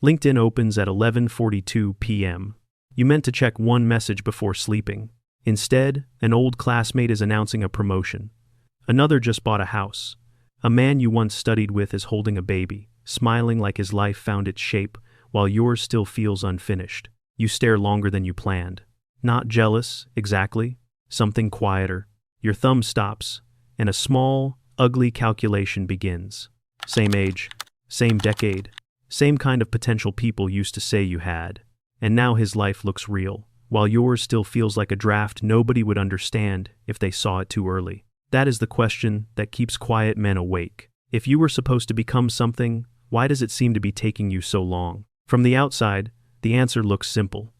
LinkedIn opens at 11:42 p.m. You meant to check one message before sleeping. Instead, an old classmate is announcing a promotion. Another just bought a house. A man you once studied with is holding a baby, smiling like his life found its shape, while yours still feels unfinished. You stare longer than you planned. Not jealous, exactly. Something quieter. Your thumb stops, and a small, ugly calculation begins. Same age, same decade, same kind of potential people used to say you had. And now his life looks real, while yours still feels like a draft nobody would understand if they saw it too early. That is the question that keeps quiet men awake. If you were supposed to become something, why does it seem to be taking you so long? From the outside, the answer looks simple.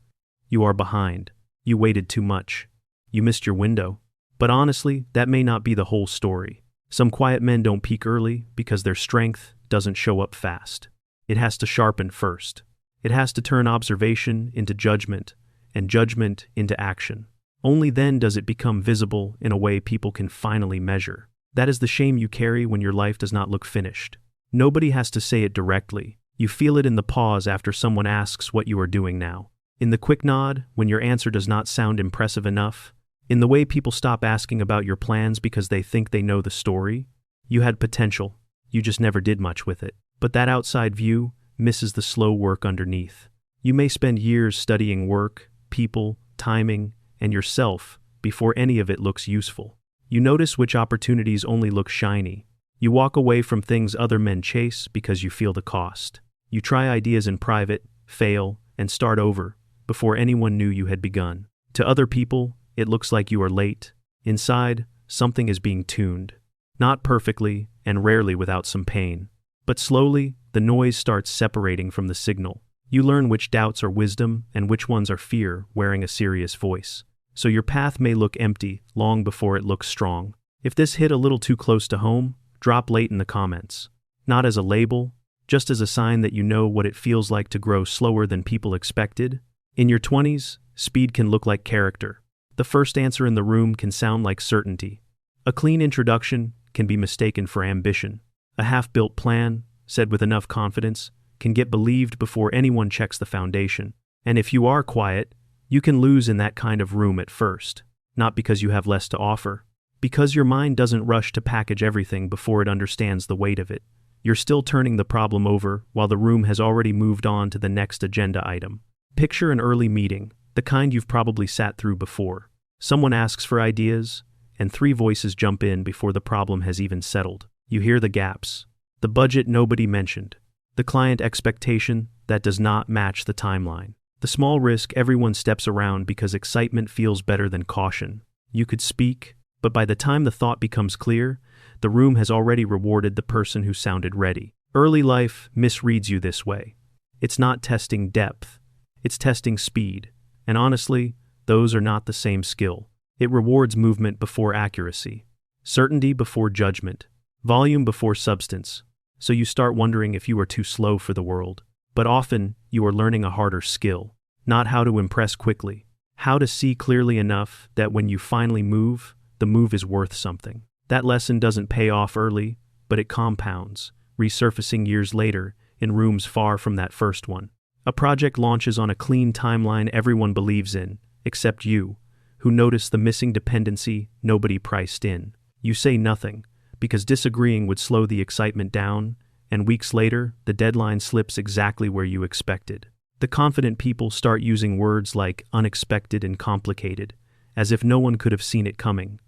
You are behind. You waited too much. You missed your window. But honestly, that may not be the whole story. Some quiet men don't peak early because their strength doesn't show up fast. It has to sharpen first. It has to turn observation into judgment, and judgment into action. Only then does it become visible in a way people can finally measure. That is the shame you carry when your life does not look finished. Nobody has to say it directly. You feel it in the pause after someone asks what you are doing now. In the quick nod when your answer does not sound impressive enough. In the way people stop asking about your plans because they think they know the story. You had potential. You just never did much with it. But that outside view misses the slow work underneath. You may spend years studying work, people, timing, and yourself before any of it looks useful. You notice which opportunities only look shiny. You walk away from things other men chase because you feel the cost. You try ideas in private, fail, and start over before anyone knew you had begun. To other people, it looks like you are late. Inside, something is being tuned. Not perfectly, and rarely without some pain. But slowly, the noise starts separating from the signal. You learn which doubts are wisdom and which ones are fear wearing a serious voice. So your path may look empty long before it looks strong. If this hit a little too close to home, drop late in the comments. Not as a label, just as a sign that you know what it feels like to grow slower than people expected. In your 20s, speed can look like character. The first answer in the room can sound like certainty. A clean introduction can be mistaken for ambition. A half-built plan, said with enough confidence, can get believed before anyone checks the foundation. And if you are quiet, you can lose in that kind of room at first. Not because you have less to offer. Because your mind doesn't rush to package everything before it understands the weight of it. You're still turning the problem over while the room has already moved on to the next agenda item. Picture an early meeting, the kind you've probably sat through before. Someone asks for ideas, and 3 voices jump in before the problem has even settled. You hear the gaps. The budget nobody mentioned. The client expectation that does not match the timeline. The small risk everyone steps around because excitement feels better than caution. You could speak, but by the time the thought becomes clear, the room has already rewarded the person who sounded ready. Early life misreads you this way. It's not testing depth. It's testing speed. And honestly, those are not the same skill. It rewards movement before accuracy. Certainty before judgment. Volume before substance. So you start wondering if you are too slow for the world. But often, you are learning a harder skill. Not how to impress quickly. How to see clearly enough that when you finally move, the move is worth something. That lesson doesn't pay off early, but it compounds, resurfacing years later in rooms far from that first one. A project launches on a clean timeline everyone believes in, except you, who notice the missing dependency nobody priced in. You say nothing, because disagreeing would slow the excitement down, and weeks later, the deadline slips exactly where you expected. The confident people start using words like unexpected and complicated, as if no one could have seen it coming.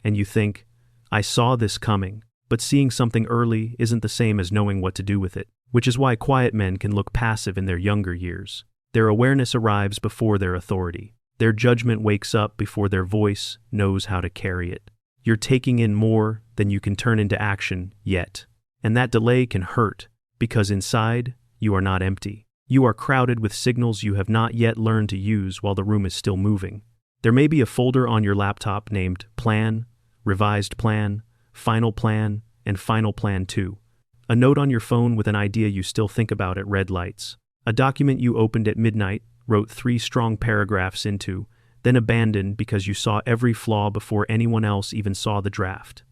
And you think, I saw this coming, but seeing something early isn't the same as knowing what to do with it, which is why quiet men can look passive in their younger years. Their awareness arrives before their authority. Their judgment wakes up before their voice knows how to carry it. You're taking in more than you can turn into action yet. And that delay can hurt, because inside, you are not empty. You are crowded with signals you have not yet learned to use while the room is still moving. There may be a folder on your laptop named Plan, Revised Plan, Final Plan, and Final Plan 2. A note on your phone with an idea you still think about at red lights. A document you opened at midnight, wrote 3 strong paragraphs into, then abandoned because you saw every flaw before anyone else even saw the draft.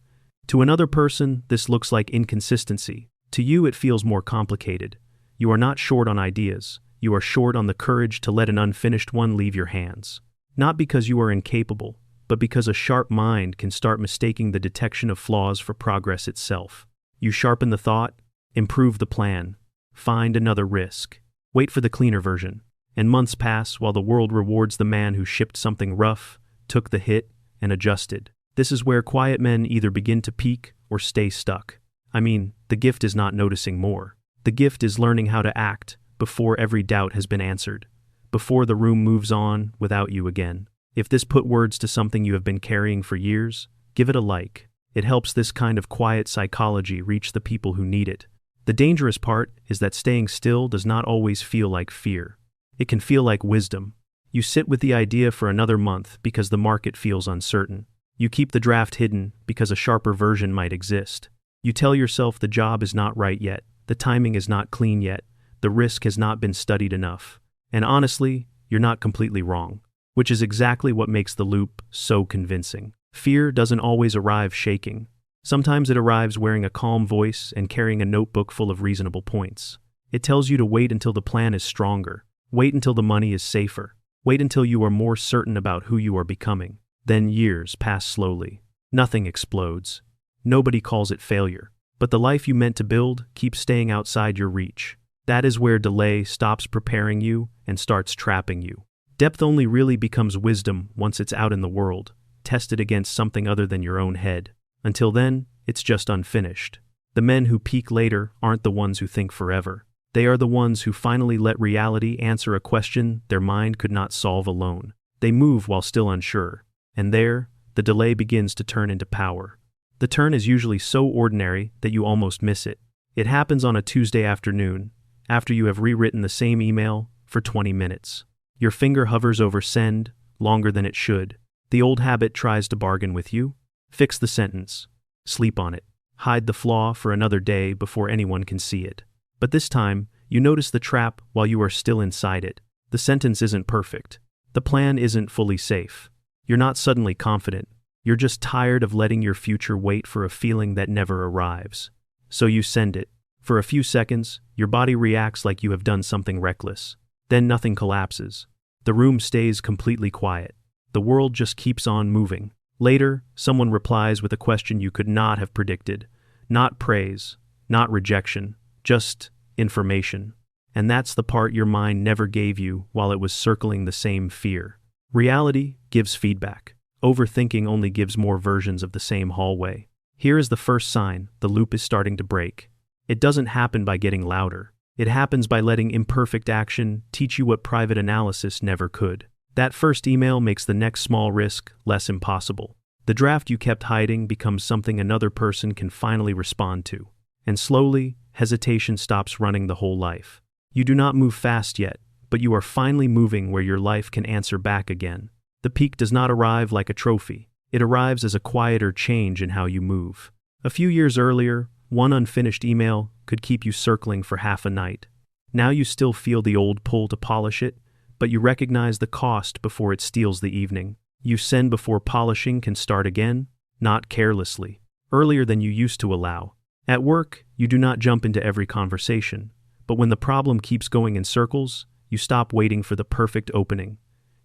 To another person, this looks like inconsistency. To you, it feels more complicated. You are not short on ideas, you are short on the courage to let an unfinished one leave your hands. Not because you are incapable, but because a sharp mind can start mistaking the detection of flaws for progress itself. You sharpen the thought, improve the plan, find another risk, wait for the cleaner version, and months pass while the world rewards the man who shipped something rough, took the hit, and adjusted. This is where quiet men either begin to peak or stay stuck. I mean, the gift is not noticing more. The gift is learning how to act before every doubt has been answered, before the room moves on without you again. If this put words to something you have been carrying for years, give it a like. It helps this kind of quiet psychology reach the people who need it. The dangerous part is that staying still does not always feel like fear. It can feel like wisdom. You sit with the idea for another month because the market feels uncertain. You keep the draft hidden because a sharper version might exist. You tell yourself the job is not right yet, the timing is not clean yet, the risk has not been studied enough. And honestly, you're not completely wrong, which is exactly what makes the loop so convincing. Fear doesn't always arrive shaking. Sometimes it arrives wearing a calm voice and carrying a notebook full of reasonable points. It tells you to wait until the plan is stronger, wait until the money is safer, wait until you are more certain about who you are becoming. Then years pass slowly. Nothing explodes. Nobody calls it failure. But the life you meant to build keeps staying outside your reach. That is where delay stops preparing you and starts trapping you. Depth only really becomes wisdom once it's out in the world, tested against something other than your own head. Until then, it's just unfinished. The men who peak later aren't the ones who think forever. They are the ones who finally let reality answer a question their mind could not solve alone. They move while still unsure. And there, the delay begins to turn into power. The turn is usually so ordinary that you almost miss it. It happens on a Tuesday afternoon, after you have rewritten the same email for 20 minutes. Your finger hovers over send longer than it should. The old habit tries to bargain with you. Fix the sentence. Sleep on it. Hide the flaw for another day before anyone can see it. But this time, you notice the trap while you are still inside it. The sentence isn't perfect. The plan isn't fully safe. You're not suddenly confident. You're just tired of letting your future wait for a feeling that never arrives. So you send it. For a few seconds, your body reacts like you have done something reckless. Then nothing collapses. The room stays completely quiet. The world just keeps on moving. Later, someone replies with a question you could not have predicted. Not praise, not rejection, just information. And that's the part your mind never gave you while it was circling the same fear. Reality gives feedback. Overthinking only gives more versions of the same hallway. Here is the first sign the loop is starting to break. It doesn't happen by getting louder. It happens by letting imperfect action teach you what private analysis never could. That first email makes the next small risk less impossible. The draft you kept hiding becomes something another person can finally respond to. And slowly, hesitation stops running the whole life. You do not move fast yet, but you are finally moving where your life can answer back again. The peak does not arrive like a trophy. It arrives as a quieter change in how you move. A few years earlier, one unfinished email could keep you circling for half a night. Now you still feel the old pull to polish it, but you recognize the cost before it steals the evening. You send before polishing can start again, not carelessly, earlier than you used to allow. At work, you do not jump into every conversation, but when the problem keeps going in circles, you stop waiting for the perfect opening.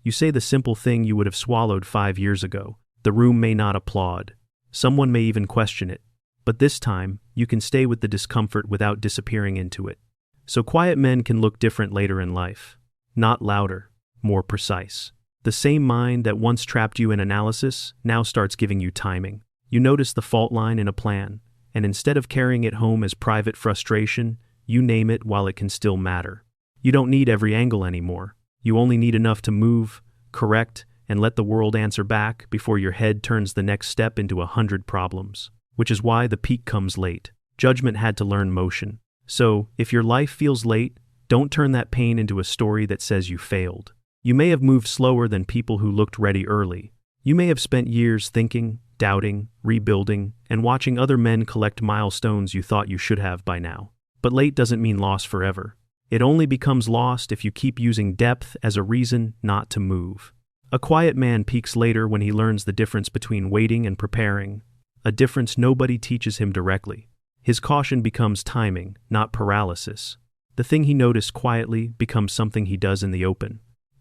You say the simple thing you would have swallowed 5 years ago. The room may not applaud. Someone may even question it. But this time, you can stay with the discomfort without disappearing into it. So quiet men can look different later in life. Not louder, more precise. The same mind that once trapped you in analysis now starts giving you timing. You notice the fault line in a plan, and instead of carrying it home as private frustration, you name it while it can still matter. You don't need every angle anymore. You only need enough to move, correct, and let the world answer back before your head turns the next step into 100 problems. Which is why the peak comes late. Judgment had to learn motion. So, if your life feels late, don't turn that pain into a story that says you failed. You may have moved slower than people who looked ready early. You may have spent years thinking, doubting, rebuilding, and watching other men collect milestones you thought you should have by now. But late doesn't mean lost forever. It only becomes lost if you keep using depth as a reason not to move. A quiet man peaks later when he learns the difference between waiting and preparing, a difference nobody teaches him directly. His caution becomes timing, not paralysis. The thing he noticed quietly becomes something he does in the open.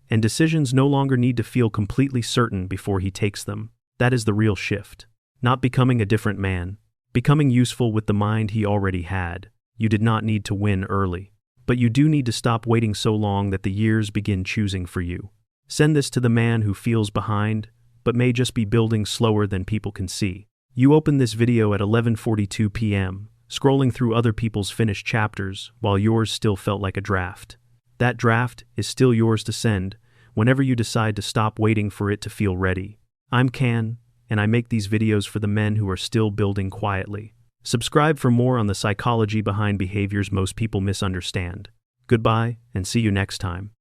And decisions no longer need to feel completely certain before he takes them. That is the real shift. Not becoming a different man, becoming useful with the mind he already had. You did not need to win early. But you do need to stop waiting so long that the years begin choosing for you. Send this to the man who feels behind, but may just be building slower than people can see. You open this video at 11:42 p.m., scrolling through other people's finished chapters while yours still felt like a draft. That draft is still yours to send whenever you decide to stop waiting for it to feel ready. I'm Can, and I make these videos for the men who are still building quietly. Subscribe for more on the psychology behind behaviors most people misunderstand. Goodbye, and see you next time.